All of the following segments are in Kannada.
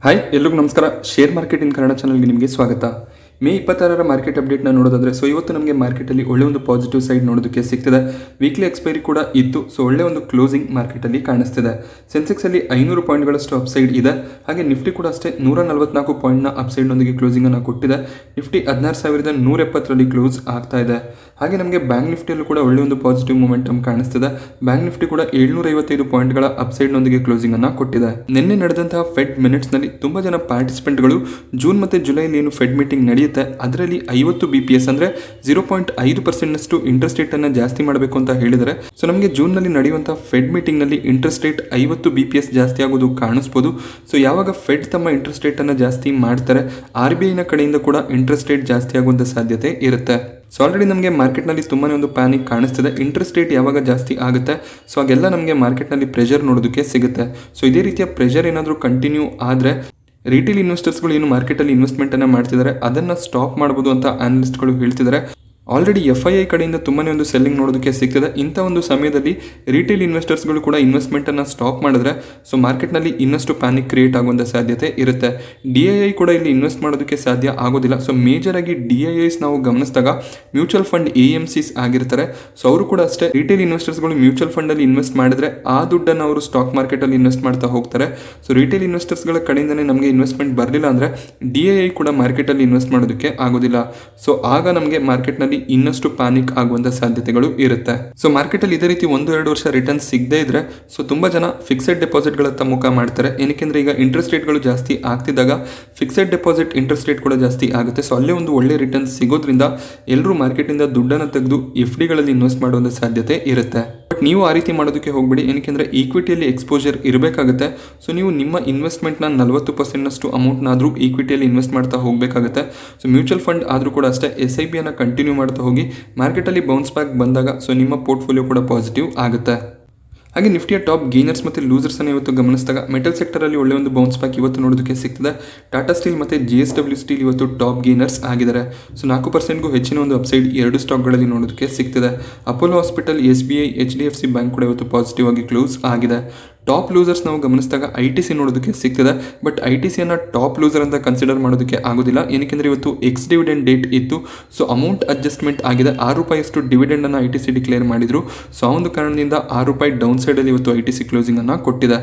ಹಾಯ್ ಎಲ್ರಿಗೂ ನಮಸ್ಕಾರ. ಶೇರ್ ಮಾರ್ಕೆಟ್ ಇನ್ ಕನ್ನಡ ಚಾನಲ್ಗೆ ನಿಮಗೆ ಸ್ವಾಗತ. ಮೇ 26ರ ಮಾರ್ಕೆಟ್ ಅಪ್ಡೇಟ್ನ ನೋಡೋದಾದರೆ ಇವತ್ತು ನಮಗೆ ಮಾರ್ಕೆಟಲ್ಲಿ ಒಳ್ಳೆ ಒಂದು ಪಾಸಿಟಿವ್ ಸೈಡ್ ನೋಡೋದಕ್ಕೆ ಸಿಗ್ತಿದೆ. ವೀಕ್ಲಿ ಎಕ್ಸ್ಪೈರಿ ಕೂಡ ಇತ್ತು. ಒಳ್ಳೆ ಒಂದು ಕ್ಲೋಸಿಂಗ್ ಮಾರ್ಕೆಟಲ್ಲಿ ಕಾಣಿಸ್ತಿದೆ. ಸೆನ್ಸೆಕ್ಸಲ್ಲಿ 500 ಪಾಯಿಂಟ್ಗಳಷ್ಟು ಅಪ್ಸೈಡ್ ಇದೆ. ಹಾಗೆ ನಿಫ್ಟಿ ಕೂಡ ಅಷ್ಟೇ 144 ಪಾಯಿಂಟ್ನ ಅಪ್ಸೈಡ್ನೊಂದಿಗೆ ಕ್ಲೋಸಿಂಗನ್ನು ಕೊಟ್ಟಿದೆ. ನಿಫ್ಟಿ 16,170ರಲ್ಲಿ ಕ್ಲೋಸ್ ಆಗ್ತಾ ಇದೆ. ಹಾಗೆ ನಮಗೆ ಬ್ಯಾಂಕ್ ನಿಫ್ಟಿಯಲ್ಲೂ ಕೂಡ ಒಳ್ಳೆ ಒಂದು ಪಾಸಿಟಿವ್ ಮೊಮೆಂಟಮ್ ಕಾಣಿಸ್ತಿದೆ. ಬ್ಯಾಂಕ್ ನಿಫ್ಟಿ ಕೂಡ 755 ಪಾಯಿಂಟ್ಗಳ ಅಪ್ಸೈಡ್ನೊಂದಿಗೆ ಕ್ಲೋಸಿಂಗನ್ನು ಕೊಟ್ಟಿದೆ. ನಿನ್ನೆ ನಡೆದಂತಹ ಫೆಡ್ ಮಿನಿಟ್ಸ್ನಲ್ಲಿ ತುಂಬ ಜನ ಪಾರ್ಟಿಸಿಪೆಂಟ್ಗಳು ಜೂನ್ ಮತ್ತು ಜುಲೈಲಿ ಏನು ಫೆಡ್ ಮೀಟಿಂಗ್ ನಡೆಯುತ್ತೆ ಅದರಲ್ಲಿ 50 BPS ಅಂದರೆ 0.5% ಇಂಟ್ರೆಸ್ಟ್ ರೇಟ್ ಅನ್ನು ಜಾಸ್ತಿ ಮಾಡಬೇಕು ಅಂತ ಹೇಳಿದರೆ. ನಮಗೆ ಜೂನ್ನಲ್ಲಿ ನಡೆಯುವಂತಹ ಫೆಡ್ ಮೀಟಿಂಗ್ ನಲ್ಲಿ ಇಂಟ್ರೆಸ್ಟ್ ರೇಟ್ 50 BPS ಜಾಸ್ತಿ ಆಗೋದು ಕಾಣಿಸ್ಬೋದು. ಯಾವಾಗ ಫೆಡ್ ತಮ್ಮ ಇಂಟ್ರೆಸ್ಟ್ ರೇಟ್ ಅನ್ನು ಜಾಸ್ತಿ ಮಾಡ್ತಾರೆ, RBI ನ ಕಡೆಯಿಂದ ಕೂಡ ಇಂಟ್ರೆಸ್ಟ್ ರೇಟ್ ಜಾಸ್ತಿ ಆಗುವಂತ ಸಾಧ್ಯತೆ ಇರುತ್ತೆ. ಆಲ್ರೆಡಿ ನಮಗೆ ಮಾರ್ಕೆಟ್ನಲ್ಲಿ ತುಂಬಾನೇ ಒಂದು ಪ್ಯಾನಿಕ್ ಕಾಣಿಸ್ತಿದೆ. ಇಂಟ್ರೆಸ್ಟ್ ರೇಟ್ ಯಾವಾಗ ಜಾಸ್ತಿ ಆಗುತ್ತೆ ಹಾಗೆಲ್ಲ ನಮಗೆ ಮಾರ್ಕೆಟ್ನಲ್ಲಿ ಪ್ರೆಷರ್ ನೋಡೋದಕ್ಕೆ ಸಿಗುತ್ತೆ. ಇದೇ ರೀತಿಯ ಪ್ರೆಷರ್ ಏನಾದರೂ ಕಂಟಿನ್ಯೂ ಆದರೆ ರಿಟೇಲ್ ಇನ್ವೆಸ್ಟರ್ಸ್ಗಳು ಏನು ಮಾರ್ಕೆಟಲ್ಲಿ ಇನ್ವೆಸ್ಟ್ಮೆಂಟನ್ನು ಮಾಡ್ತಿದ್ದಾರೆ ಅದನ್ನು ಸ್ಟಾಪ್ ಮಾಡ್ಬೋದು ಅಂತ ಅನಲಿಸ್ಟ್ಗಳು ಹೇಳ್ತಿದ್ದಾರೆ. ಆಲ್ರೆಡಿ FII ಕಡೆಯಿಂದ ತುಂಬಾನೇ ಒಂದು ಸೆಲ್ಲಿಂಗ್ ನೋಡೋದಕ್ಕೆ ಸಿಗ್ತದೆ. ಇಂಥ ಒಂದು ಸಮಯದಲ್ಲಿ ರಿಟೇಲ್ ಇನ್ವೆಸ್ಟರ್ಸ್ಗಳು ಕೂಡ ಇನ್ವೆಸ್ಟ್ಮೆಂಟನ್ನು ಸ್ಟಾಪ್ ಮಾಡಿದ್ರೆ ಮಾರ್ಕೆಟ್ನಲ್ಲಿ ಇನ್ನಷ್ಟು ಪ್ಯಾನಿಕ್ ಕ್ರಿಯೇಟ್ ಆಗುವಂಥ ಸಾಧ್ಯತೆ ಇರುತ್ತೆ. DII ಕೂಡ ಇಲ್ಲಿ ಇನ್ವೆಸ್ಟ್ ಮಾಡೋದಕ್ಕೆ ಸಾಧ್ಯ ಆಗೋದಿಲ್ಲ. ಮೇಜರ್ ಆಗಿ DIIs ನಾವು ಗಮನಿಸಿದಾಗ ಮ್ಯೂಚುವಲ್ ಫಂಡ್ AMCs ಆಗಿರ್ತಾರೆ. ಅವರು ಕೂಡ ಅಷ್ಟೇ ರಿಟೇಲ್ ಇನ್ವೆಸ್ಟರ್ಸ್ಗಳು ಮ್ಯೂಚುವಲ್ ಫಂಡಲ್ಲಿ ಇನ್ವೆಸ್ಟ್ ಮಾಡಿದ್ರೆ ಆ ದುಡ್ಡನ್ನು ಅವರು ಸ್ಟಾಕ್ ಮಾರ್ಕೆಟಲ್ಲಿ ಇನ್ವೆಸ್ಟ್ ಮಾಡ್ತಾ ಹೋಗ್ತಾರೆ. ರಿಟೇಲ್ ಇನ್ವೆಸ್ಟರ್ಸ್ಗಳ ಕಡೆಯಿಂದನೇ ನಮಗೆ ಇನ್ವೆಸ್ಟ್ಮೆಂಟ್ ಬರಲಿಲ್ಲ ಅಂದರೆ DII ಕೂಡ ಮಾರ್ಕೆಟಲ್ಲಿ ಇನ್ವೆಸ್ಟ್ ಮಾಡೋದಕ್ಕೆ ಆಗೋದಿಲ್ಲ. ಆಗ ನಮಗೆ ಮಾರ್ಕೆಟ್ನಲ್ಲಿ ಇನ್ನಷ್ಟು ಪ್ಯಾನಿಕ್ ಆಗುವಂತ ಸಾಧ್ಯತೆಗಳು ಇರುತ್ತೆ. ಮಾರ್ಕೆಟ್ ಅಲ್ಲಿ ಇದೇ ರೀತಿ 1-2 ವರ್ಷ ರಿಟರ್ನ್ ಸಿಗದೇ ಇದ್ರೆ ತುಂಬಾ ಜನ ಫಿಕ್ಸೆಡ್ ಡೆಪಾಸಿಟ್ ಗಳತ್ತ ಮುಖ ಮಾಡ್ತಾರೆ. ಏನಕ್ಕೆಂದ್ರೆ ಈಗ ಇಂಟ್ರೆಸ್ಟ್ ರೇಟ್ಗಳು ಜಾಸ್ತಿ ಆಗ್ತಿದ್ದಾಗ ಫಿಕ್ಸೆಡ್ ಡೆಪಾಸಿಟ್ ಇಂಟ್ರೆಸ್ಟ್ ರೇಟ್ ಕೂಡ ಜಾಸ್ತಿ ಆಗುತ್ತೆ. ಅಲ್ಲೇ ಒಂದು ಒಳ್ಳೆ ರಿಟರ್ನ್ ಸಿಗೋದ್ರಿಂದ ಎಲ್ಲರೂ ಮಾರ್ಕೆಟ್ ಇಂದ ದುಡ್ಡನ್ನು ತೆಗೆದು FD ಗಳಲ್ಲಿ ಇನ್ವೆಸ್ಟ್ ಮಾಡುವಂತ ಸಾಧ್ಯತೆ ಇರುತ್ತೆ. ಬಟ್ ನೀವು ಆ ರೀತಿ ಮಾಡೋದಕ್ಕೆ ಹೋಗಬೇಡಿ. ಏನಕ್ಕೆಂದ್ರೆ ಈಕ್ವಿಟಿಯಲ್ಲಿ ಎಕ್ಸ್ಪೋಜರ್ ಇರಬೇಕಾಗುತ್ತೆ. ನೀವು ನಿಮ್ಮ ಇನ್ವೆಸ್ಟ್ಮೆಂಟ್ನ 40% ಅಮೌಂಟ್ನಾದ್ರೂ ಈಕ್ವಿಟಿಯಲ್ಲಿ ಇನ್ವೆಸ್ಟ್ ಮಾಡ್ತಾ ಹೋಗಬೇಕಾಗುತ್ತೆ. ಮ್ಯೂಚುವಲ್ ಫಂಡ್ ಆದರೂ ಕೂಡ ಅಷ್ಟೇ SIP ಅನ್ನು ಕಂಟಿನ್ಯೂ ಮಾಡ್ತಾ ಹೋಗಿ ಮಾರ್ಕೆಟಲ್ಲಿ ಬೌನ್ಸ್ ಬ್ಯಾಕ್ ಬಂದಾಗ ನಿಮ್ಮ ಪೋರ್ಟ್ಫೋಲಿಯೋ ಕೂಡ ಪಾಸಿಟಿವ್ ಆಗುತ್ತೆ. ಹಾಗೆ ನಿಫ್ಟಿಯ ಟಾಪ್ ಗೇನರ್ಸ್ ಮತ್ತು ಲೂಸರ್ಸ್ ಅನ್ನು ಇವತ್ತು ಗಮನಿಸಿದಾಗ ಮೆಟಲ್ ಸೆಕ್ಟರಲ್ಲಿ ಒಳ್ಳೆ ಒಂದು ಬೌನ್ಸ್ ಬ್ಯಾಕ್ ಇವತ್ತು ನೋಡೋದಕ್ಕೆ ಸಿಗ್ತದೆ. ಟಾಟಾ ಸ್ಟೀಲ್ ಮತ್ತು JSW ಸ್ಟೀಲ್ ಇವತ್ತು ಟಾಪ್ ಗೇನರ್ಸ್ ಆಗಿದ್ದಾರೆ. 4%ಗೂ ಹೆಚ್ಚಿನ ಒಂದು ಅಪ್ಸೈಡ್ 2 ಸ್ಟಾಕ್ಗಳಲ್ಲಿ ನೋಡೋದಕ್ಕೆ ಸಿಗ್ತದೆ. Apollo hospital, SBI, HDFC bank ಕೂಡ ಇವತ್ತು ಪಾಸಿಟಿವ್ ಆಗಿ ಕ್ಲೋಸ್ ಆಗಿದೆ. ಟಾಪ್ ಲೂಸರ್ಸ್ ನಾವು ಗಮನಿಸಿದಾಗ ITC ನೋಡೋದಕ್ಕೆ ಸಿಗ್ತದೆ. ಬಟ್ ITCಯನ್ನು ಟಾಪ್ ಲೂಸರ್ ಅಂತ ಕನ್ಸಿಡರ್ ಮಾಡೋದಕ್ಕೆ ಆಗೋದಿಲ್ಲ. ಏನಕ್ಕೆಂದರೆ ಇವತ್ತು ಎಕ್ಸ್ ಡಿವಿಡೆಂಡ್ ಡೇಟ್ ಇತ್ತು. ಅಮೌಂಟ್ ಅಡ್ಜಸ್ಟ್ಮೆಂಟ್ ಆಗಿದೆ. ₹6 ಡಿವಿಡೆಂಡನ್ನು ITC ಡಿಕ್ಲೇರ್ ಮಾಡಿದ್ರು. ಆ ಒಂದು ಕಾರಣದಿಂದ ₹6 ಡೌನ್ ಸೈಡಲ್ಲಿ ಇವತ್ತು ITC ಕ್ಲೋಸಿಂಗ್ ಅನ್ನು ಕೊಟ್ಟಿದೆ.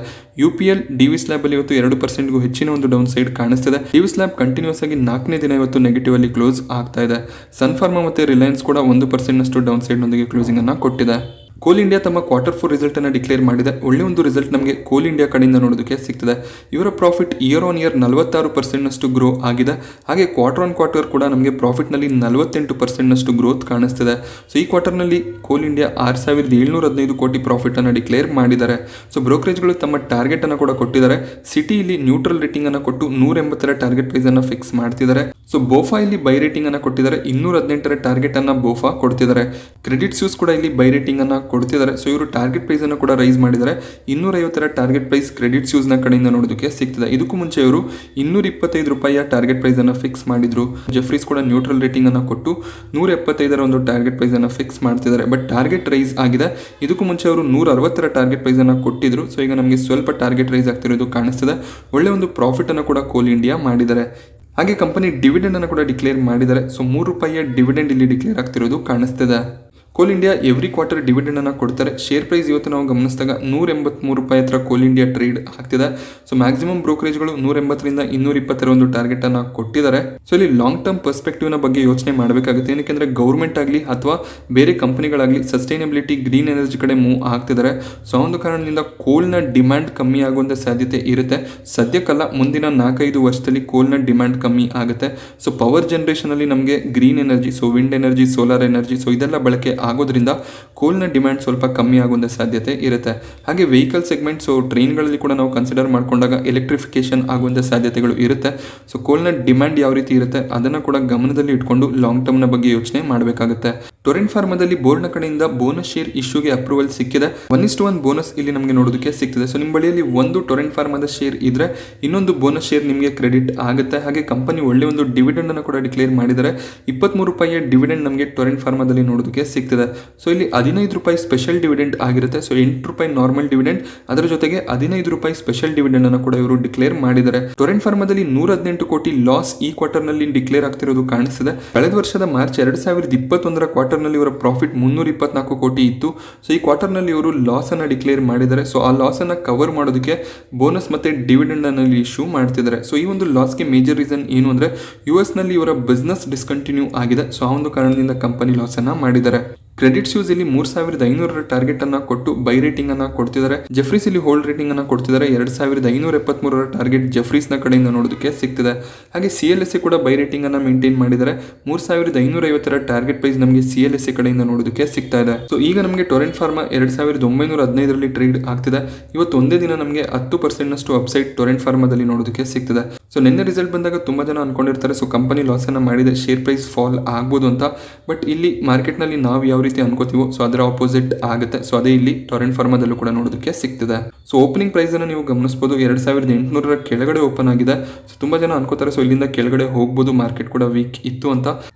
UPL, DV ಸ್ಲ್ಯಾಬ್ ಅಲ್ಲಿ ಇವತ್ತು 2%ಗೂ ಹೆಚ್ಚಿನ ಒಂದು ಡೌನ್ ಸೈಡ್ ಕಾಣಿಸ್ತಿದೆ. DV ಸ್ಲ್ಯಾಬ್ ಕಂಟಿನ್ಯೂಸ್ ಆಗಿ 4ನೇ ದಿನ ಇವತ್ತು ನೆಗೆಟಿವ್ ಅಲ್ಲಿ ಕ್ಲೋಸ್ ಆಗ್ತಾ ಇದೆ. ಸನ್ ಫಾರ್ಮಾ ಮತ್ತು ರಿಲಯನ್ಸ್ ಕೂಡ 1% ಡೌನ್ ಸೈಡ್ ನೊಂದಿಗೆ ಕ್ಲೋಸಿಂಗ್ ಅನ್ನು ಕೊಟ್ಟಿದೆ. ಕೋಲ್ ಇಂಡಿಯಾ ತಮ್ಮ Q4 ರಿಸಲ್ಟ್ ಅನ್ನು ಡಿಕ್ಲೇರ್ ಮಾಡಿದೆ. ಒಳ್ಳೆ ಒಂದು ರಿಸಲ್ಟ್ ನಮಗೆ ಕೋಲ್ ಇಂಡಿಯಾ ಕಡೆಯಿಂದ ನೋಡೋದಕ್ಕೆ ಸಿಗ್ತದೆ. ಇವರ profit year on year 46% grow ಆಗಿದೆ. ಹಾಗೆ ಕ್ವಾರ್ಟರ್ ಆನ್ ಕ್ವಾರ್ಟರ್ ಕೂಡ ನಮಗೆ ಪ್ರಾಫಿಟ್ನಲ್ಲಿ 48% ಗ್ರೋತ್ ಕಾಣಿಸ್ತಿದೆ. ಈ ಕ್ವಾರ್ಟರ್ನಲ್ಲಿ ಕೋಲ್ ಇಂಡಿಯಾ 6,715 ಕೋಟಿ ಪ್ರಾಫಿಟ್ ಅನ್ನು ಡಿಕ್ಲೇರ್ ಮಾಡಿದ್ದಾರೆ. ಬ್ರೋಕರೇಜ್ಗಳು ತಮ್ಮ ಟಾರ್ಗೆಟ್ ಅನ್ನು ಕೂಡ ಕೊಟ್ಟಿದ್ದಾರೆ. ಸಿಟಿಯಲ್ಲಿ ನ್ಯೂಟ್ರಲ್ ರೇಟಿಂಗ್ ಅನ್ನು ಕೊಟ್ಟು 180ರ ಟಾರ್ಗೆಟ್ ಪ್ರೈಸ್ ಅನ್ನು ಫಿಕ್ಸ್ ಮಾಡ್ತಿದ್ದಾರೆ. ಬೋಫಾ ಇಲ್ಲಿ ಬೈ ರೇಟಿಂಗ್ ಅನ್ನು ಕೊಟ್ಟಿದ್ದಾರೆ. 218ರ ಟಾರ್ಗೆಟ್ ಅನ್ನು ಬೋಫಾ ಕೊಡ್ತಿದ್ದಾರೆ. ಕ್ರೆಡಿಟ್ ಸ್ಯೂಸ್ ಕೂಡ ಇಲ್ಲಿ ಬೈ ರೇಟಿಂಗ್ ಅನ್ನು ಕೊಡ್ತಿದ್ದಾರೆ. ಇವರು ಟಾರ್ಗೆಟ್ ಪ್ರೈಸ್ ಅನ್ನು ಕೂಡ ರೈಸ್ ಮಾಡಿದ್ದಾರೆ. 250ರ ಟಾರ್ಗೆಟ್ ಪ್ರೈಸ್ ಕ್ರೆಡಿಟ್ ಸ್ಯೂಸ್ ನ ಕಡೆಯಿಂದ ನೋಡೋದಕ್ಕೆ ಸಿಗ್ತದೆ. ಇದಕ್ಕೂ ಮುಂಚೆ ಇವರು ₹225 ಟಾರ್ಗೆಟ್ ಪ್ರೈಸ್ ಅನ್ನು ಫಿಕ್ಸ್ ಮಾಡಿದ್ರು. ಜೆಫ್ರೀಸ್ ಕೂಡ ನ್ಯೂಟ್ರಲ್ ರೇಟಿಂಗ್ ಅನ್ನು ಕೊಟ್ಟು 175ರ ಒಂದು ಟಾರ್ಗೆಟ್ ಪ್ರೈಸ್ ಅನ್ನು ಫಿಕ್ಸ್ ಮಾಡ್ತಿದ್ದಾರೆ. ಬಟ್ ಟಾರ್ಗೆಟ್ ರೈಸ್ ಆಗಿದೆ. ಇದಕ್ಕೂ ಮುಂಚೆ ಅವರು 160ರ ಟಾರ್ಗೆಟ್ ಪ್ರೈಸ್ ಅನ್ನು ಕೊಟ್ಟಿದ್ರು. ಈಗ ನಮಗೆ ಸ್ವಲ್ಪ ಟಾರ್ಗೆಟ್ ರೈಸ್ ಆಗ್ತಿರೋದು ಕಾಣಿಸ್ತಿದೆ. ಒಳ್ಳೆ ಒಂದು ಪ್ರಾಫಿಟ್ ಅನ್ನು ಕೂಡ ಕೋಲ್ ಇಂಡಿಯಾ ಮಾಡಿದ್ದಾರೆ. ಹಾಗೆ ಕಂಪನಿ ಡಿವಿಡೆಂಡ್ ಅನ್ನು ಕೂಡ ಡಿಕ್ಲೇರ್ ಮಾಡಿದ್ದಾರೆ. ₹3 ಡಿವಿಡೆಂಡ್ ಇಲ್ಲಿ ಡಿಕ್ಲೇರ್ ಆಗ್ತಿರೋದು ಕಾಣಿಸ್ತಿದೆ. ಕೋಲ್ ಇಂಡಿಯಾ ಎವ್ರಿ ಕ್ವಾರ್ಟರ್ ಡಿವಿಡೆಂಡ್ ಅನ್ನು ಕೊಡ್ತಾರೆ. ಶೇರ್ ಪ್ರೈಸ್ ಇವತ್ತು ನಾವು ಗಮನಿಸಿದಾಗ ₹183 ಹತ್ರ ಕೋಲ್ ಇಂಡಿಯಾ ಟ್ರೇಡ್ ಆಗ್ತಿದೆ. ಮ್ಯಾಕ್ಸಿಮಮ್ ಬ್ರೋಕರೇಜ್ಗಳು 180ರಿಂದ 220ರ ಒಂದು ಟಾರ್ಗೆಟ್ ಅನ್ನು ಕೊಟ್ಟಿದ್ದಾರೆ. ಇಲ್ಲಿ ಲಾಂಗ್ ಟರ್ಮ್ ಪರ್ಸ್ಪೆಕ್ಟಿವ್ ನ ಬಗ್ಗೆ ಯೋಚನೆ ಮಾಡಬೇಕಾಗುತ್ತೆ. ಏನಕ್ಕೆಂದ್ರೆ ಗೌರ್ಮೆಂಟ್ ಆಗಲಿ ಅಥವಾ ಬೇರೆ ಕಂಪನಿಗಳಾಗಲಿ ಸಸ್ಟೈನಬಿಲಿಟಿ, ಗ್ರೀನ್ ಎನರ್ಜಿ ಕಡೆ ಮೂವ್ ಆಗ್ತಿದ್ದಾರೆ. ಒಂದು ಕಾರಣದಿಂದ ಕೋಲ್ನ ಡಿಮ್ಯಾಂಡ್ ಕಮ್ಮಿ ಆಗುವಂತ ಸಾಧ್ಯತೆ ಇರುತ್ತೆ. ಸದ್ಯಕ್ಕಲ್ಲ, ಮುಂದಿನ 4-5 ವರ್ಷದಲ್ಲಿ ಕೋಲ್ನ ಡಿಮ್ಯಾಂಡ್ ಕಮ್ಮಿ ಆಗುತ್ತೆ. ಪವರ್ ಜನರೇಷನ್ ಅಲ್ಲಿ ನಮಗೆ green energy, wind energy, solar energy, ಇದೆಲ್ಲ ಬಳಕೆ ಆಗೋದ್ರಿಂದ ಕೋಲ್ನ ಡಿಮ್ಯಾಂಡ್ ಸ್ವಲ್ಪ ಕಮ್ಮಿ ಆಗುವಂತ ಸಾಧ್ಯತೆ ಇರುತ್ತೆ. ಹಾಗೆ ವೆಹಿಕಲ್ ಸೆಗ್ಮೆಂಟ್, ಟ್ರೈನ್ಗಳಲ್ಲಿ ಕೂಡ ನಾವು ಕನ್ಸಿಡರ್ ಮಾಡ್ಕೊಂಡಾಗ ಎಲೆಕ್ಟ್ರಿಫಿಕೇಶನ್ ಆಗುವಂತ ಸಾಧ್ಯತೆಗಳು ಇರುತ್ತೆ. ಕೋಲ್ನ ಡಿಮ್ಯಾಂಡ್ ಯಾವ ರೀತಿ ಇರುತ್ತೆ ಅದನ್ನು ಕೂಡ ಗಮನದಲ್ಲಿ ಇಟ್ಕೊಂಡು ಲಾಂಗ್ ಟರ್ಮ್ನ ಬಗ್ಗೆ ಯೋಚನೆ ಮಾಡಬೇಕಾಗುತ್ತೆ. ಟೊರೆಂಟ್ ಫಾರ್ಮಾದಲ್ಲಿ ಬೋರ್ಡ್ನ ಕಡೆಯಿಂದ ಬೋನಸ್ ಶೇರ್ ಇಶ್ಯೂಗೆ ಅಪ್ರೂವಲ್ ಸಿಕ್ಕಿದೆ. 1:1 ಬೋನಸ್ ಇಲ್ಲಿ ನಮಗೆ ನೋಡೋದಕ್ಕೆ ಸಿಗ್ತದೆ. ಸೊ ನಿಮ್ಮ ಬಳಿಯಲ್ಲಿ ಒಂದು ಟೊರೆಂಟ್ ಫಾರ್ಮಾದ ಶೇರ್ ಇದ್ರೆ ಇನ್ನೊಂದು ಬೋನಸ್ ಶೇರ್ ನಿಮಗೆ ಕ್ರೆಡಿಟ್ ಆಗುತ್ತೆ. ಹಾಗೆ ಕಂಪನಿ ಒಳ್ಳೆ ಒಂದು ಡಿವಿಡೆಂಡ್ ಅನ್ನು ಕೂಡ ಡಿಕ್ಲೇರ್ ಮಾಡಿದರೆ 23 ರೂಪಾಯಿಯ ಡಿವಿಡೆಂಡ್ ನಮಗೆ ಟೊರೆಂಟ್ ಫಾರ್ಮಾದಲ್ಲಿ ನೋಡೋದಕ್ಕೆ ಸಿಗ್ತದೆ. ಸೊ ಇಲ್ಲಿ 15 ರೂಪಾಯಿ ಸ್ಪೆಷಲ್ ಡಿವಿಡೆಂಡ್ ಆಗಿರುತ್ತೆ. ಸೊ 8 ರೂಪಾಯಿ ನಾರ್ಮಲ್ ಡಿವಿಡೆಂಡ್, ಅದರ ಜೊತೆಗೆ 15 ರೂಪಾಯಿ ಸ್ಪೆಷಲ್ ಡಿವಿಡೆಂಡ್ ಅನ್ನು ಕೂಡ ಇವರು ಡಿಕ್ಲೇರ್ ಮಾಡಿದ್ದಾರೆ. ಟೊರೆಂಟ್ ಫಾರ್ಮಾದಲ್ಲಿ 118 ಕೋಟಿ ಲಾಸ್ ಈ ಕ್ವಾರ್ಟರ್ ನಲ್ಲಿ ಡಿಕ್ಲೇರ್ ಆಗ್ತಿರೋದು ಕಾಣಿಸ್ತಿದೆ. ಕಳೆದ ವರ್ಷದ ಮಾರ್ಚ್ 2021ರ ಕ್ವಾರ್ಟರ್ ನಲ್ಲಿ ಇವರ ಪ್ರಾಫಿಟ್ 324 ಕೋಟಿ ಇತ್ತು. ಸೊ ಈ ಕ್ವಾರ್ಟರ್ ನಲ್ಲಿ ಇವರು ಲಾಸ್ ಅನ್ನ ಡಿಕ್ಲೇರ್ ಮಾಡಿದ್ದಾರೆ. ಸೊ ಆ ಲಾಸ್ ಅನ್ನ ಕವರ್ ಮಾಡೋದಕ್ಕೆ ಬೋನಸ್ ಮತ್ತೆ ಡಿವಿಡೆಂಡ್ ಅನ್ನು ಇಶ್ಯೂ ಮಾಡ್ತಿದ್ದಾರೆ. ಸೊ ಈ ಒಂದು ಲಾಸ್ಗೆ ಮೇಜರ್ ರೀಸನ್ ಏನು ಅಂದ್ರೆ US ನಲ್ಲಿ ಇವರ ಬಿಸ್ನೆಸ್ ಡಿಸ್ಕಂಟಿನ್ಯೂ ಆಗಿದೆ. ಸೊ ಆ ಒಂದು ಕಾರಣದಿಂದ ಕಂಪನಿ ಲಾಸ್ ಅನ್ನ ಮಾಡಿದ್ದಾರೆ. ಕ್ರೆಡಿಟ್ ಸ್ಯೂಸ್ ಇಲ್ಲಿ 3500 ಟಾರ್ಗೆಟ್ ಅನ್ನ ಕೊಟ್ಟು ಬೈ ರೇಟಿಂಗ್ ಅನ್ನ ಕೊಡ್ತಿದ್ದಾರೆ. ಜೆಫ್ರೀಸ್ ಇಲ್ಲಿ ಹೋಲ್ಡ್ ರೇಟಿಂಗ್ ಅನ್ನ ಕೊಡ್ತಿದ್ದಾರೆ. 2573 ಟಾರ್ಗೆಟ್ ಜೆಫ್ರೀಸ್ ನ ಕಡೆಯಿಂದ ನೋಡೋದಕ್ಕೆ ಸಿಗ್ತಿದೆ. ಹಾಗೆ CLSA ಕೂಡ ಬೈ ರೇಟಿಂಗ್ ಅನ್ನ ಮೇಂಟೈನ್ ಮಾಡಿದ್ದಾರೆ. 3550 ಟಾರ್ಗೆಟ್ ಪ್ರೈಸ್ ನಮಗೆ CLSA ಕಡೆಯಿಂದ ನೋಡೋದಕ್ಕೆ ಸಿಗ್ತಾ ಇದೆ. ಸೊ ಈಗ ನಮಗೆ ಟೊರೆಂಟ್ ಫಾರ್ಮಾ 2915ರಲ್ಲಿ ಟ್ರೇಡ್ ಆಗ್ತಿದೆ. ಇವತ್ತು ಒಂದೇ ದಿನ ನಮಗೆ 10% ನಷ್ಟು ಅಪ್ಸೈಡ್ ಟೊರೆಂಟ್ ಫಾರ್ಮಾದಲ್ಲಿ ನೋಡೋದಕ್ಕೆ ಸಿಗ್ತಿದೆ. ಸೊ ನಿನ್ನೆ ರಿಸಲ್ಟ್ ಬಂದಾಗ ತುಂಬಾ ಜನ ಅನ್ಕೊಂಡಿರ್ತಾರೆ ಸೊ ಕಂಪನಿ ಲಾಸ್ ಅನ್ನ ಮಾಡಿದೆ, ಶೇರ್ ಪ್ರೈಸ್ ಫಾಲ್ ಆಗ್ಬೋದು ಅಂತ. ಬಟ್ ಇಲ್ಲಿ ಮಾರ್ಕೆಟ್ ನಲ್ಲಿ ನಾವು ಯಾವ ರೀತಿ ಅನ್ಕೋತೀವೋ ಸೊ ಅದರ ಆಪೋಸಿಟ್ ಆಗುತ್ತೆ. ಸೊ ಅದೇ ಇಲ್ಲಿ ಟೊರೆಂಟ್ ಫಾರ್ಮಾದಲ್ಲೂ ಕೂಡ ನೋಡೋದಕ್ಕೆ ಸಿಗ್ತಿದೆ. ಸೊ ಓಪನಿಂಗ್ ಪ್ರೈಸ್ ಅನ್ನು ನೀವು ಗಮನಿಸಬಹುದು, 2800 ಕೆಳಗಡೆ ಓಪನ್ ಆಗಿದೆ. ಸೊ ತುಂಬಾ ಜನ ಅನ್ಕೋತಾರೆ ಸೊ ಇಲ್ಲಿಂದ ಕೆಳಗಡೆ ಹೋಗ್ಬೋದು, ಮಾರ್ಕೆಟ್ ಕೂಡ ವೀಕ್ ಇತ್ತು ಅಂತ.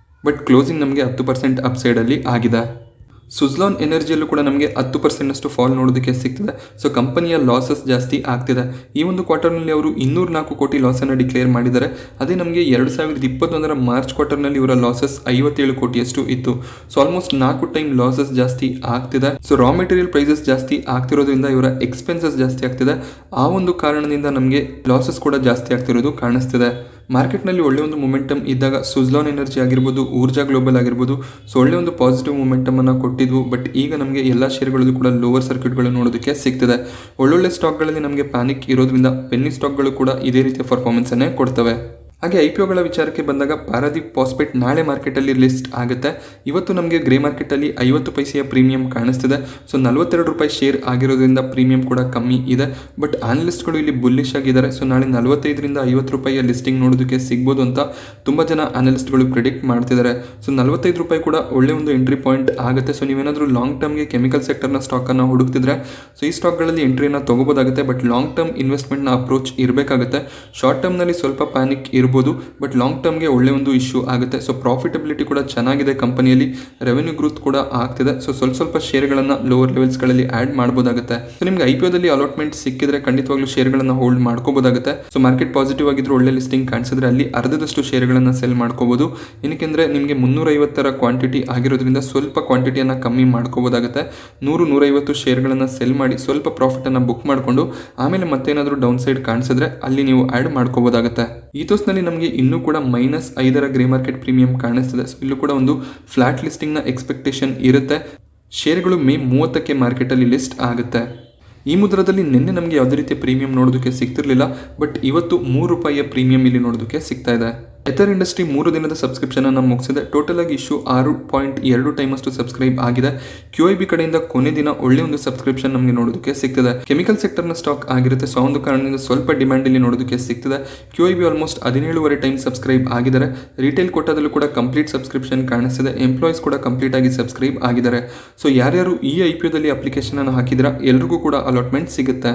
ಬಟ್ ಕ್ಲೋಸಿಂಗ್ ನಮಗೆ 10% ಅಪ್ಸೈಡ್ ಅಲ್ಲಿ ಆಗಿದೆ. ಸುಜ್ಲಾನ್ ಎನರ್ಜಿಯಲ್ಲೂ ಕೂಡ ನಮಗೆ 10% ನಷ್ಟು ಫಾಲ್ ನೋಡೋದಕ್ಕೆ ಸಿಗ್ತದೆ. ಸೊ ಕಂಪನಿಯ ಲಾಸಸ್ ಜಾಸ್ತಿ ಆಗ್ತಿದೆ. ಈ ಒಂದು ಕ್ವಾರ್ಟರ್ನಲ್ಲಿ ಅವರು 204 ಕೋಟಿ ಲಾಸ್ ಅನ್ನು ಡಿಕ್ಲೇರ್ ಮಾಡಿದ್ದಾರೆ. ಅದೇ ನಮಗೆ 2021ರ ಮಾರ್ಚ್ ಕ್ವಾರ್ಟರ್ನಲ್ಲಿ ಇವರ ಲಾಸಸ್ 57 ಕೋಟಿಯಷ್ಟು ಇತ್ತು. ಸೊ ಆಲ್ಮೋಸ್ಟ್ 4 ಟೈಮ್ ಲಾಸಸ್ ಜಾಸ್ತಿ ಆಗ್ತಿದೆ. ಸೊ ರಾ ಮೆಟೀರಿಯಲ್ ಪ್ರೈಸಸ್ ಜಾಸ್ತಿ ಆಗ್ತಿರೋದ್ರಿಂದ ಇವರ ಎಕ್ಸ್ಪೆನ್ಸಸ್ ಜಾಸ್ತಿ ಆಗ್ತಿದೆ. ಆ ಒಂದು ಕಾರಣದಿಂದ ನಮಗೆ ಲಾಸಸ್ ಕೂಡ ಜಾಸ್ತಿ ಆಗ್ತಿರೋದು ಕಾಣಿಸ್ತಿದೆ. ಮಾರ್ಕೆಟ್ನಲ್ಲಿ ಒಳ್ಳೆ ಒಂದು ಮೊಮೆಂಟಮ್ ಇದ್ದಾಗ ಸುಜ್ಲಾನ್ ಎನರ್ಜಿ ಆಗಿರ್ಬೋದು, ಊರ್ಜಾ ಗ್ಲೋಬಲ್ ಆಗಿರ್ಬೋದು, ಸೊ ಒಳ್ಳೆ ಒಂದು ಪಾಸಿಟಿವ್ ಮೊಮೆಂಟಮ್ ಅನ್ನು ಕೊಟ್ಟಿದ್ವು. ಬಟ್ ಈಗ ನಮಗೆ ಎಲ್ಲ ಶೇರ್ಗಳಲ್ಲೂ ಕೂಡ ಲೋವರ್ ಸರ್ಕ್ಯೂಟ್ಗಳು ನೋಡೋದಕ್ಕೆ ಸಿಗ್ತಿದೆ. ಒಳ್ಳೊಳ್ಳೆ ಸ್ಟಾಕ್ಗಳಲ್ಲಿ ನಮಗೆ ಪ್ಯಾನಿಕ್ ಇರೋದ್ರಿಂದ ಪೆನ್ನಿ ಸ್ಟಾಕ್ಗಳು ಕೂಡ ಇದೇ ರೀತಿಯ ಪರ್ಫಾರ್ಮೆನ್ಸ್ ಅನ್ನೇ ಕೊಡ್ತವೆ. ಹಾಗೆ IPOಗಳ ವಿಚಾರಕ್ಕೆ ಬಂದಾಗ ಪಾರಾದೀಪ್ ಫಾಸ್ಫೇಟ್ ನಾಳೆ ಮಾರ್ಕೆಟಲ್ಲಿ ಲಿಸ್ಟ್ ಆಗುತ್ತೆ. ಇವತ್ತು ನಮಗೆ ಗ್ರೇ ಮಾರ್ಕೆಟಲ್ಲಿ 50 ಪೈಸೆಯ ಪ್ರೀಮಿಯಂ ಕಾಣಿಸ್ತಿದೆ. ಸೊ 42 ರೂಪಾಯಿ ಶೇರ್ ಆಗಿರೋದ್ರಿಂದ ಪ್ರೀಮಿಯಂ ಕೂಡ ಕಮ್ಮಿ ಇದೆ. ಬಟ್ ಆನಲಿಸ್ಟ್ಗಳು ಇಲ್ಲಿ ಬುಲ್ಲಿಶ್ ಆಗಿದ್ದಾರೆ. ಸೊ ನಾಳೆ 45ರಿಂದ 50 ರೂಪಾಯಿಯ ಲಿಸ್ಟಿಂಗ್ ನೋಡೋದಕ್ಕೆ ಸಿಗ್ಬೋದು ಅಂತ ತುಂಬ ಜನ ಆನಲಿಸ್ಟ್ಗಳು ಪ್ರಿಡಿಕ್ಟ್ ಮಾಡ್ತಿದ್ದಾರೆ. ಸೊ 45 ರೂಪಾಯಿ ಕೂಡ ಒಳ್ಳೆ ಒಂದು ಎಂಟ್ರಿ ಪಾಯಿಂಟ್ ಆಗುತ್ತೆ. ಸೊ ನೀವೇನಾದರೂ ಲಾಂಗ್ ಟರ್ಮ್ಗೆ ಕೆಮಿಕಲ್ ಸೆಕ್ಟರ್ನ ಸ್ಟಾಕನ್ನು ಹುಡುಕ್ತಿದ್ರೆ ಸೊ ಈ ಸ್ಟಾಕ್ಗಳಲ್ಲಿ ಎಂಟ್ರಿಯನ್ನು ತಗೋಬೋದಾಗುತ್ತೆ. ಬಟ್ ಲಾಂಗ್ ಟರ್ಮ್ ಇನ್ವೆಸ್ಟ್ಮೆಂಟ್ನ ಅಪ್ರೋಚ್ ಇರಬೇಕಾಗುತ್ತೆ. ಶಾರ್ಟ್ ಟರ್ಮ್ನಲ್ಲಿ ಸ್ವಲ್ಪ ಪ್ಯಾನಿಕ್ ಇರ್ಬೋದು, ಬಟ್ ಲಾಂಗ್ ಟರ್ಮ್ಗೆ ಒಳ್ಳೆ ಒಂದು ಇಶ್ಯೂ ಆಗುತ್ತೆ. ಸೊ ಪ್ರಾಫಿಟಬಿಲಿಟಿ ಕೂಡ ಚೆನ್ನಾಗಿದೆ ಕಂಪನಿಯಲ್ಲಿ, ರೆವೆನ್ಯೂ ಗ್ರೋತ್ ಕೂಡ ಆಗ್ತಿದೆ. ಸೊ ಸ್ವಲ್ಪ ಶೇರ್ಗಳನ್ನು ಲೋವರ್ ಲೆವೆಲ್ಸ್ಗಳಲ್ಲಿ ಆ್ಯಡ್ ಮಾಡ್ಬೋದಾಗುತ್ತೆ. ಸೊ ನಿಮ್ಗೆ IPOದಲ್ಲಿ ಅಲಾಟ್ಮೆಂಟ್ ಸಿಕ್ಕಿದ್ರೆ ಖಂಡಿತವಾಗ್ಲೂ ಶೇರ್ಗಳನ್ನು ಹೋಲ್ಡ್ ಮಾಡ್ಕೋಬೋದಾಗುತ್ತೆ. ಸೊ ಮಾರ್ಕೆಟ್ ಪಾಸಿಟಿವ್ ಆಗಿದ್ರು ಒಳ್ಳೆ ಲಿಸ್ಟಿಂಗ್ ಕಾಣಿಸಿದ್ರೆ ಅಲ್ಲಿ ಅರ್ಧದಷ್ಟು ಶೇರ್ಗಳನ್ನು ಸೆಲ್ ಮಾಡ್ಕೋಬಹುದು. ಏನಕ್ಕೆಂದ್ರೆ ನಿಮಗೆ 350ರ ಕ್ವಾಂಟಿಟಿ ಆಗಿರೋದ್ರಿಂದ ಸ್ವಲ್ಪ ಕ್ವಾಂಟಿಟಿಯನ್ನು ಕಮ್ಮಿ ಮಾಡ್ಕೋಬೋದಾಗುತ್ತೆ. 100-150 ಶೇರ್ಗಳನ್ನು ಸೆಲ್ ಮಾಡಿ ಸ್ವಲ್ಪ ಪ್ರಾಫಿಟನ್ನು ಬುಕ್ ಮಾಡಿಕೊಂಡು ಆಮೇಲೆ ಮತ್ತೇನಾದರೂ ಡೌನ್ ಸೈಡ್ ಕಾಣಿಸಿದ್ರೆ ಅಲ್ಲಿ ನೀವು ಆ್ಯಡ್ ಮಾಡ್ಕೋಬೋದಾಗುತ್ತೆ. ಈಥೋಸ್ನಲ್ಲಿ ನಮಗೆ ಇನ್ನೂ ಕೂಡ -5ರ ಗ್ರೇ ಮಾರ್ಕೆಟ್ ಪ್ರೀಮಿಯಂ ಕಾಣಿಸ್ತಿದೆ. ಸೊ ಇಲ್ಲೂ ಕೂಡ ಒಂದು ಫ್ಲಾಟ್ ಲಿಸ್ಟಿಂಗ್ನ ಎಕ್ಸ್ಪೆಕ್ಟೇಷನ್ ಇರುತ್ತೆ. ಶೇರ್ಗಳು ಮೇ 30ಕ್ಕೆ ಮಾರ್ಕೆಟಲ್ಲಿ ಲಿಸ್ಟ್ ಆಗುತ್ತೆ. ಈ ಮುದ್ರದಲ್ಲಿ ನಿನ್ನೆ ನಮಗೆ ಯಾವುದೇ ರೀತಿಯ ಪ್ರೀಮಿಯಂ ನೋಡೋದಕ್ಕೆ ಸಿಗ್ತಿರ್ಲಿಲ್ಲ. ಬಟ್ ಇವತ್ತು 3 ರೂಪಾಯಿಯ ಪ್ರೀಮಿಯಂ ಇಲ್ಲಿ ನೋಡೋದಕ್ಕೆ ಸಿಗ್ತಾ ಇದೆ. ಎಥರ್ ಇಂಡಸ್ಟ್ರಿ 3 ದಿನದ ಸಬ್ಸ್ಕ್ರಿಪ್ಷನ್ ಅನ್ನು ಮುಗಿಸಿದೆ. ಟೋಟಲ್ ಆಗಿ ಇಶ್ಯೂ 6.2 ಟೈಮ್ ಅಷ್ಟು ಸಬ್ಸ್ಕ್ರೈಬ್ ಆಗಿದೆ. QIB ಕಡೆಯಿಂದ ಕೊನೆ ದಿನ ಒಳ್ಳೆ ಒಂದು ಸಬ್ಸ್ಕ್ರಿಪ್ಷನ್ ನಮಗೆ ನೋಡೋದಕ್ಕೆ ಸಿಗ್ತದೆ. ಕೆಮಿಕಲ್ ಸೆಕ್ಟರ್ನ ಸ್ಟಾಕ್ ಆಗಿರುತ್ತೆ. ಸೊ ಒಂದು ಕಾರಣದಿಂದ ಸ್ವಲ್ಪ ಡಿಮ್ಯಾಂಡ್ ಇಲ್ಲಿ ನೋಡೋದಕ್ಕೆ ಸಿಗ್ತದೆ. QIB ಆಲ್ಮೋಸ್ಟ್ 17.5 ಟೈಮ್ ಸಬ್ಸ್ಕ್ರೈಬ್ ಆಗಿದ್ದಾರೆ. ರಿಟೇಲ್ ಕೋಟಾದಲ್ಲೂ ಕೂಡ ಕಂಪ್ಲೀಟ್ ಸಬ್ಸ್ಕ್ರಿಪ್ಷನ್ ಕಾಣಿಸ್ತಿದೆ. ಎಂಪ್ಲಾಯೀಸ್ ಕೂಡ ಕಂಪ್ಲೀಟ್ ಆಗಿ ಸಬ್ಸ್ಕ್ರೈಬ್ ಆಗಿದ್ದಾರೆ. ಸೊ ಯಾರ್ಯಾರು ಈ IPOದಲ್ಲಿ ಅಪ್ಲಿಕೇಶನ್ ಅನ್ನು ಹಾಕಿದ್ರೆ ಎಲ್ರಿಗೂ ಕೂಡ ಅಲಾಟ್ಮೆಂಟ್ ಸಿಗುತ್ತೆ.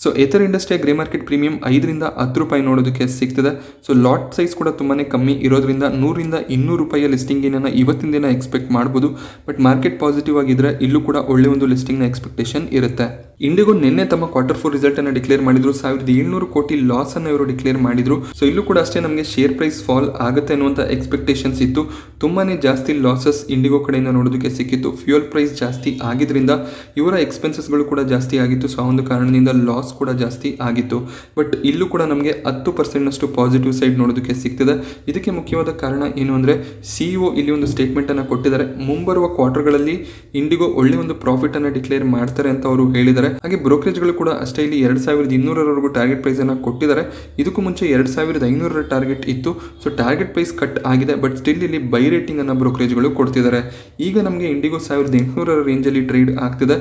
ಸೊ ಎಥರ್ ಇಂಡಸ್ಟ್ರಿಯ ಗ್ರೇ ಮಾರ್ಕೆಟ್ ಪ್ರೀಮಿಯಂ 5ರಿಂದ 10 ರೂಪಾಯಿ ನೋಡೋದಕ್ಕೆ ಸಿಗ್ತದೆ. ಸೊ ಲಾಟ್ ಸೈಜ್ ಕೂಡ ತುಂಬಾ ಕಮ್ಮಿ ಇರೋದ್ರಿಂದ 100ರಿಂದ 200 ರೂಪಾಯಿಯ ಲಿಸ್ಟಿಂಗ್ ಏನನ್ನ ಇವತ್ತಿನ ದಿನ ಎಕ್ಸ್ಪೆಕ್ಟ್ ಮಾಡ್ಬೋದು. ಬಟ್ ಮಾರ್ಕೆಟ್ ಪಾಸಿಟಿವ್ ಆಗಿದ್ರೆ ಇಲ್ಲೂ ಕೂಡ ಒಳ್ಳೆ ಒಂದು ಲಿಸ್ಟಿಂಗ್ನ ಎಕ್ಸ್ಪೆಕ್ಟೇಷನ್ ಇರುತ್ತೆ. ಇಂಡಿಗೋ ನಿನ್ನೆ ತಮ್ಮ Q4 ರಿಸಲ್ಟ್ ಅನ್ನು ಡಿಕ್ಲೇರ್ ಮಾಡಿದ್ರು. 1700 ಕೋಟಿ ಲಾಸ್ ಅನ್ನು ಇವರು ಡಿಕ್ಲೇರ್ ಮಾಡಿದ್ರು. ಸೊ ಇಲ್ಲೂ ಕೂಡ ಅಷ್ಟೇ ನಮಗೆ ಶೇರ್ ಪ್ರೈಸ್ ಫಾಲ್ ಆಗುತ್ತೆ ಅನ್ನುವಂಥ ಎಕ್ಸ್ಪೆಕ್ಟೇಷನ್ಸ್ ಇತ್ತು. ತುಂಬಾನೇ ಜಾಸ್ತಿ ಲಾಸಸ್ ಇಂಡಿಗೋ ಕಡೆಯಿಂದ ನೋಡೋದಕ್ಕೆ ಸಿಕ್ಕಿತ್ತು. ಫ್ಯೂಯಲ್ ಪ್ರೈಸ್ ಜಾಸ್ತಿ ಆಗಿದ್ರಿಂದ ಇವರ ಎಕ್ಸ್ಪೆನ್ಸಸ್ಗಳು ಕೂಡ ಜಾಸ್ತಿ ಆಗಿತ್ತು. ಸೊ ಒಂದು ಕಾರಣದಿಂದ ಲಾಸ್ ಕೂಡ ಜಾಸ್ತಿ ಆಗಿತ್ತು. ಬಟ್ ಇಲ್ಲೂ ಕೂಡ ನಮಗೆ 10% ನಷ್ಟು ಪಾಸಿಟಿವ್ ಸೈಡ್ ನೋಡೋದಕ್ಕೆ ಸಿಗ್ತಿದೆ. ಇದಕ್ಕೆ ಮುಖ್ಯವಾದ ಕಾರಣ ಏನು ಅಂದರೆ CEO ಇಲ್ಲಿ ಒಂದು ಸ್ಟೇಟ್ಮೆಂಟ್ ಅನ್ನು ಕೊಟ್ಟಿದ್ದಾರೆ. ಮುಂಬರುವ ಕ್ವಾರ್ಟರ್ಗಳಲ್ಲಿ ಇಂಡಿಗೋ ಒಳ್ಳೆ ಒಂದು ಪ್ರಾಫಿಟ್ ಅನ್ನು ಡಿಕ್ಲೇರ್ ಮಾಡ್ತಾರೆ ಅಂತ ಅವರು ಹೇಳಿದ್ದಾರೆ. ಹಾಗೆ ಬ್ರೋಕರೇಜ್ಗಳು ಕೂಡ ಅಷ್ಟೇ ಇಲ್ಲಿ 2200ರವರೆಗೂ ಟಾರ್ಗೆಟ್ ಪ್ರೈಸ್ ಅನ್ನು ಕೊಟ್ಟಿದ್ದಾರೆ. ಇದಕ್ಕೂ ಮುಂಚೆ 2500ರ ಟಾರ್ಗೆಟ್ ಇತ್ತು. ಸೊ ಟಾರ್ಗೆಟ್ ಪ್ರೈಸ್ ಕಟ್ ಆಗಿದೆ. ಬಟ್ ಸ್ಟಿಲ್ ಇಲ್ಲಿ ಬೈ ರೇಟಿಂಗ್ ಅನ್ನು ಬ್ರೋಕರೇಜ್ಗಳು ಕೊಡ್ತಿದ್ದಾರೆ. ಈಗ ನಮಗೆ ಇಂಡಿಗೋ 1800ರ ರೇಂಜಲ್ಲಿ ಟ್ರೇಡ್ ಆಗ್ತಿದೆ.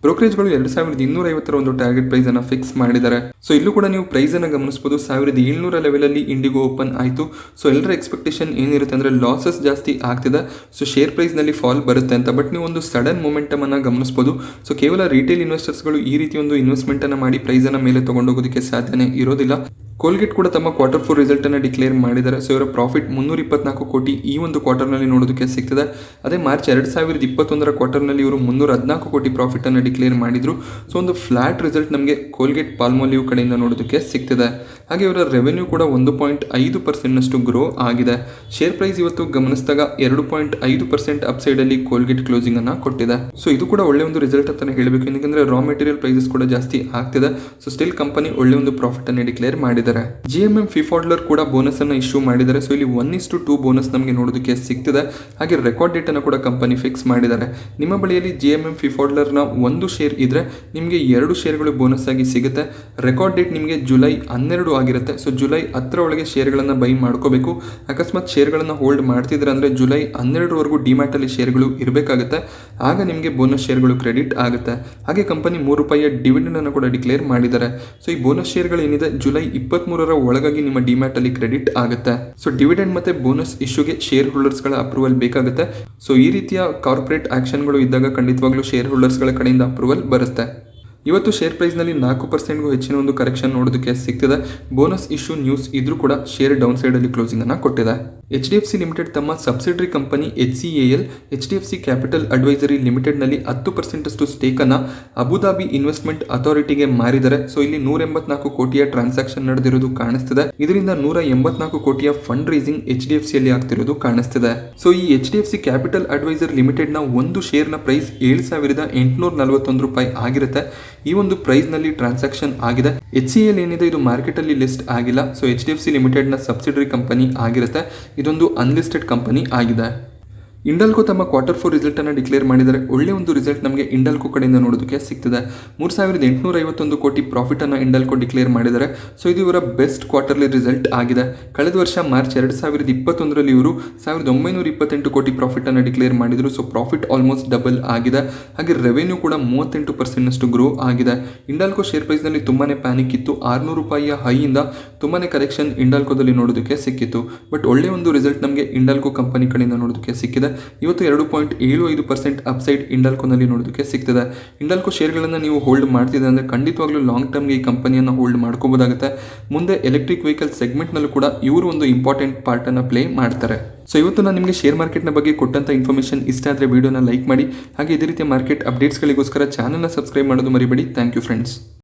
ಬ್ರೋಕರೇಜ್ಗಳು 2250 ಒಂದು ಟಾರ್ಗೆಟ್ ಪ್ರೈಸ್ ಅನ್ನ ಫಿಕ್ಸ್ ಮಾಡಿದ್ದಾರೆ. ಸೊ ಇಲ್ಲೂ ಕೂಡ ನೀವು ಪ್ರೈಸ್ ಅನ್ನ ಗಮನಿಸಬಹುದು. 1700 ಲೆವೆಲ್ ಅಲ್ಲಿ ಇಂಡಿಗೋ ಓಪನ್ ಆಯಿತು. ಸೊ ಎಲ್ಲರ ಎಕ್ಸ್ಪೆಕ್ಟೇಷನ್ ಏನಿರುತ್ತೆ ಅಂದ್ರೆ ಲಾಸಸ್ ಜಾಸ್ತಿ ಆಗ್ತಿದೆ, ಸೊ ಶೇರ್ ಪ್ರೈಸ್ ನಲ್ಲಿ ಫಾಲ್ ಬರುತ್ತೆ ಅಂತ. ಬಟ್ ನೀವು ಒಂದು ಸಡನ್ ಮೊಮೆಂಟಮ್ ಅನ್ನ ಗಮನಿಸಬಹುದು. ಸೊ ಕೇವಲ ರಿಟೇಲ್ ಇನ್ವೆಸ್ಟರ್ಸ್ಗಳು ಈ ರೀತಿ ಒಂದು ಇನ್ವೆಸ್ಟ್ಮೆಂಟ್ ಅನ್ನ ಮಾಡಿ ಪ್ರೈಸ್ ಅನ್ನ ಮೇಲೆ ತಗೊಂಡೋಗೋದಕ್ಕೆ ಸಾಧ್ಯನೇ ಇರೋದಿಲ್ಲ. ಕೋಲ್ಗೇಟ್ ಕೂಡ ತಮ್ಮ Q4 ರಿಸಲ್ಟ್ ಅನ್ನು ಡಿಕ್ಲೇರ್ ಮಾಡಿದ್ದಾರೆ. ಸೊ ಇವರ ಪ್ರಾಫಿಟ್ 324 ಕೋಟಿ ಈ ಒಂದು ಕ್ವಾರ್ಟರ್ನಲ್ಲಿ ನೋಡೋದಕ್ಕೆ ಸಿಗ್ತದೆ. ಅದೇ ಮಾರ್ಚ್ 2021 ಕ್ವಾರ್ಟರ್ನಲ್ಲಿ ಇವರು 314 ಕೋಟಿ ಪ್ರಾಫಿಟ್ ಅನ್ನು ಡಿಕ್ಲೇರ್ ಮಾಡಿದ್ರು. ಸೊ ಒಂದು ಫ್ಲಾಟ್ ರಿಸಲ್ಟ್ ನಮಗೆ ಕೋಲ್ಗೇಟ್ ಪಾಲ್ಮೋಲಿವ್ ಕಡೆಯಿಂದ ನೋಡೋದಕ್ಕೆ ಸಿಗ್ತದೆ. ಹಾಗೆ ಇವರ ರೆವೆನ್ಯೂ ಕೂಡ 1.5% ಗ್ರೋ ಆಗಿದೆ. ಶೇರ್ ಪ್ರೈಸ್ ಇವತ್ತು ಗಮನಿಸಿದಾಗ 2.5% ಅಪ್ಸೈಡ್ ಅಲ್ಲಿ ಕೋಲ್ಗೇಟ್ ಕ್ಲೋಸಿಂಗ್ ಅನ್ನ ಕೊಟ್ಟಿದೆ. ಸೊ ಇದು ಕೂಡ ಒಳ್ಳೆ ಒಂದು ರಿಸಲ್ಟ್ ಅಂತ ಹೇಳಬೇಕು, ಯಾಕಂದ್ರೆ ರಾ ಮೆಟೀರಿಯಲ್ ಪ್ರೈಸಸ್ ಕೂಡ ಜಾಸ್ತಿ ಆಗ್ತಿದೆ. ಸೊ ಸ್ಟಿಲ್ ಕಂಪನಿ ಒಳ್ಳೆ ಒಂದು ಪ್ರಾಫಿಟ್ ಅನ್ನು ಡಿಕ್ಲೇರ್ ಮಾಡಿದ್ದಾರೆ. GMM ಫಿಫಾಡ್ಲರ್ ಕೂಡ ಬೋನಸ್ ಅನ್ನು ಇಶ್ಯೂ ಮಾಡಿದ್ದಾರೆ. ಸೊ ಇಲ್ಲಿ 1:2 ಬೋನಸ್ ನಮಗೆ ನೋಡೋದಕ್ಕೆ ಸಿಗ್ತಿದೆ. ಹಾಗೆ ರೆಕಾರ್ಡ್ ಡೇಟ್ ಅನ್ನು ಕೂಡ ಕಂಪನಿ ಫಿಕ್ಸ್ ಮಾಡಿದ್ದಾರೆ. ನಿಮ್ಮ ಬಳಿಯಲ್ಲಿ GMM ಫಿಫಾಡ್ಲರ್ ನ ಒಂದು ಶೇರ್ ಇದ್ರೆ ನಿಮಗೆ 2 ಶೇರ್ಗಳು ಬೋನಸ್ ಆಗಿ ಸಿಗುತ್ತೆ. ರೆಕಾರ್ಡ್ ಡೇಟ್ ನಿಮಗೆ ಜುಲೈ 12 ಆಗಿರುತ್ತೆ. ಸೊ ಜುಲೈ 10 ಒಳಗೆ ಶೇರ್ಗಳನ್ನ ಬೈ ಮಾಡ್ಕೋಬೇಕು. ಅಕಸ್ಮಾತ್ ಶೇರ್ಗಳನ್ನ ಹೋಲ್ಡ್ ಮಾಡ್ತಿದ್ರೆ ಅಂದ್ರೆ ಜುಲೈ 12 ವರೆಗೂ ಡಿಮ್ಯಾಟ್ ಅಲ್ಲಿ ಶೇರ್ಗಳು ಇರಬೇಕಾಗುತ್ತೆ. ಆಗ ನಿಮಗೆ ಬೋನಸ್ ಶೇರ್ಗಳು ಕ್ರೆಡಿಟ್ ಆಗುತ್ತೆ. ಹಾಗೆ ಕಂಪನಿ ₹3 ಡಿವಿಡೆಂಡ್ ಅನ್ನು ಕೂಡ ಡಿಕ್ಲೇರ್ ಮಾಡಿದ್ದಾರೆ. ಸೊ ಈ ಬೋನಸ್ ಶೇರ್ಗಳು ಏನಿದೆ ಜುಲೈ 23 ಒಳಗಾಗಿ ನಿಮ್ಮ ಡಿಮ್ಯಾಟ್ ಅಲ್ಲಿ ಕ್ರೆಡಿಟ್ ಆಗುತ್ತೆ. ಸೊ ಡಿವಿಡೆಂಡ್ ಮತ್ತೆ ಬೋನಸ್ ಇಶ್ಯೂಗೆ ಶೇರ್ ಹೋಲ್ಡರ್ಸ್ ಗಳ ಅಪ್ರೂವಲ್ ಬೇಕಾಗುತ್ತೆ. ಸೊ ಈ ರೀತಿಯ ಕಾರ್ಪೊರೇಟ್ ಆಕ್ಷನ್ಗಳು ಇದ್ದಾಗ ಖಂಡಿತವಾಗ್ಲೂ ಶೇರ್ ಹೋಲ್ಡರ್ಸ್ ಗಳ ಕಡೆಯಿಂದ ಅಪ್ರೂವಲ್ ಬರುತ್ತೆ. ಇವತ್ತು ಶೇರ್ ಪ್ರೈಸ್ನಲ್ಲಿ 4%ಗೂ ಹೆಚ್ಚಿನ ಒಂದು ಕರೆಕ್ಷನ್ ನೋಡೋದಕ್ಕೆ ಸಿಗ್ತದೆ. ಬೋನಸ್ ಇಶ್ಯೂ ನ್ಯೂಸ್ ಇದ್ರೂ ಕೂಡ ಶೇರ್ ಡೌನ್ ಸೈಡ್ ಅಲ್ಲಿ ಕ್ಲೋಸಿಂಗ್ ಅನ್ನ ಕೊಟ್ಟಿದೆ. HDFC ಲಿಮಿಟೆಡ್ ತಮ್ಮ subsidiary company HCAL HDFC capital advisory limited ನಲ್ಲಿ 10% ಅಷ್ಟು ಸ್ಟೇಕ್ ಅನ್ನ ಅಬುದಾಬಿ ಇನ್ವೆಸ್ಟ್ಮೆಂಟ್ ಅಥಾರಿಟಿಗೆ ಮಾರಿದ್ದಾರೆ. ಸೊ ಇಲ್ಲಿ 184 ಕೋಟಿಯ ಟ್ರಾನ್ಸಾಕ್ಷನ್ ನಡೆದಿರೋದು ಕಾಣಿಸ್ತಿದೆ. ಇದರಿಂದ 184 ಕೋಟಿಯ ಫಂಡ್ ರೈಸಿಂಗ್ HDFC ಅಲ್ಲಿ ಆಗ್ತಿರೋದು ಕಾಣಿಸ್ತಿದೆ. ಸೊ ಈ HDFC ಕ್ಯಾಪಿಟಲ್ ಅಡ್ವೈಸರ್ ಲಿಮಿಟೆಡ್ ನ ಒಂದು ಶೇರ್ ನ ಪ್ರೈಸ್ ₹7,841 ಆಗಿರುತ್ತೆ. ಈ ಒಂದು ಪ್ರೈಸ್ ನಲ್ಲಿ ಟ್ರಾನ್ಸಾಕ್ಷನ್ ಆಗಿದೆ. HCAL ಏನಿದೆ ಇದು ಮಾರ್ಕೆಟ್ ಅಲ್ಲಿ ಲಿಸ್ಟ್ ಆಗಿಲ್ಲ. ಸೊ HDFC ಲಿಮಿಟೆಡ್ ನ ಸಬ್ಸಿಡರಿ ಕಂಪನಿ ಆಗಿರುತ್ತೆ. ಇದೊಂದು ಅನ್ಲಿಸ್ಟೆಡ್ ಕಂಪನಿ ಆಗಿದೆ. ಇಂಡಲ್ಕೋ ತಮ್ಮ Q4 ರಿಸಲ್ಟ್ ಅನ್ನು ಡಿಕ್ಲೇರ್ ಮಾಡಿದರೆ ಒಳ್ಳೆ ಒಂದು ರಿಸಲ್ಟ್ ನಮಗೆ ಇಂಡಲ್ಕೋ ಕಡೆಯಿಂದ ನೋಡೋದಕ್ಕೆ ಸಿಗ್ತದೆ. 3851 ಕೋಟಿ ಪ್ರಾಫಿಟ್ ಅನ್ನು ಇಂಡಲ್ಕೋ ಡಿಕ್ಲೇರ್ ಮಾಡಿದ್ದಾರೆ. ಸೊ ಇದು ಇವರ ಬೆಸ್ಟ್ ಕ್ವಾರ್ಟರ್ಲಿ ರಿಸಲ್ಟ್ ಆಗಿದೆ. ಕಳೆದ ವರ್ಷ ಮಾರ್ಚ್ 2021 ಇವರು 1928 ಕೋಟಿ ಪ್ರಾಫಿಟ್ ಅನ್ನು ಡಿಕ್ಲೇರ್ ಮಾಡಿದ್ರು. ಸೊ ಪ್ರಾಫಿಟ್ ಆಲ್ಮೋಸ್ಟ್ ಡಬಲ್ ಆಗಿದೆ. ಹಾಗೆ ರೆವೆನ್ಯೂ ಕೂಡ 38% ಗ್ರೋ ಆಗಿದೆ. ಇಂಡಲ್ಕೋ ಶೇರ್ ಪ್ರೈಸ್ ನಲ್ಲಿ ತುಂಬಾನೇ ಪ್ಯಾನಿಕ್ ಇತ್ತು. ₹600 ಹೈಯಿಂದ ತುಂಬಾನೇ ಕರೆಕ್ಷನ್ ಇಂಡಲ್ಕೋದಲ್ಲಿ ನೋಡೋದಕ್ಕೆ ಸಿಕ್ಕಿತ್ತು. ಬಟ್ ಒಳ್ಳೆ ಒಂದು ರಿಸಲ್ಟ್ ನಮಗೆ ಇಂಡಲ್ಕೋ ಕಂಪನಿ ಕಡೆಯಿಂದ ನೋಡೋದಕ್ಕೆ ಸಿಕ್ಕಿದೆ. ಇವತ್ತು 2.75% ಅಪ್ಸೈಡ್ ಇಂಡಲ್ಕೋನಲ್ಲಿ ನೋಡೋದಕ್ಕೆ ಸಿಗ್ತದೆ. ಇಂಡಲ್ಕೋ ಶೇರ್ಗಳನ್ನು ನೀವು ಹೋಲ್ಡ್ ಮಾಡ್ತಿದ್ರೆ ಅಂದರೆ ಖಂಡಿತವಾಗ್ಲೂ ಲಾಂಗ್ ಟರ್ಮ್ಗೆ ಈ ಕಂಪನಿಯನ್ನು ಹೋಲ್ಡ್ ಮಾಡ್ಕೋಬೋದಾಗುತ್ತೆ. ಮುಂದೆ ಎಲೆಕ್ಟ್ರಿಕ್ ವೆಹಿಕಲ್ ಸೆಗ್ಮೆಂಟ್ನಲ್ಲೂ ಕೂಡ ಇವರು ಒಂದು ಇಂಪಾರ್ಟೆಂಟ್ ಪಾರ್ಟನ್ನು ಪ್ಲೇ ಮಾಡ್ತಾರೆ. ಸೊ ಇವತ್ತು ನಾನು ನಿಮಗೆ ಶೇರ್ ಮಾರ್ಕೆಟ್ನ ಬಗ್ಗೆ ಕೊಟ್ಟಂಥ ಇನ್ಫಾರ್ಮೇಷನ್ ಇಷ್ಟ ಆದರೆ ವಿಡಿಯೋನ ಲೈಕ್ ಮಾಡಿ. ಹಾಗೆ ಇದೇ ರೀತಿಯ ಮಾರ್ಕೆಟ್ ಅಪ್ಡೇಟ್ಸ್ಗಳಿಗೋಸ್ಕರ ಚಾನಲ್ನ ಸಬ್ಸ್ಕ್ರೈಬ್ ಮಾಡೋದು ಮರಿಬೇಡಿ. Thank you friends.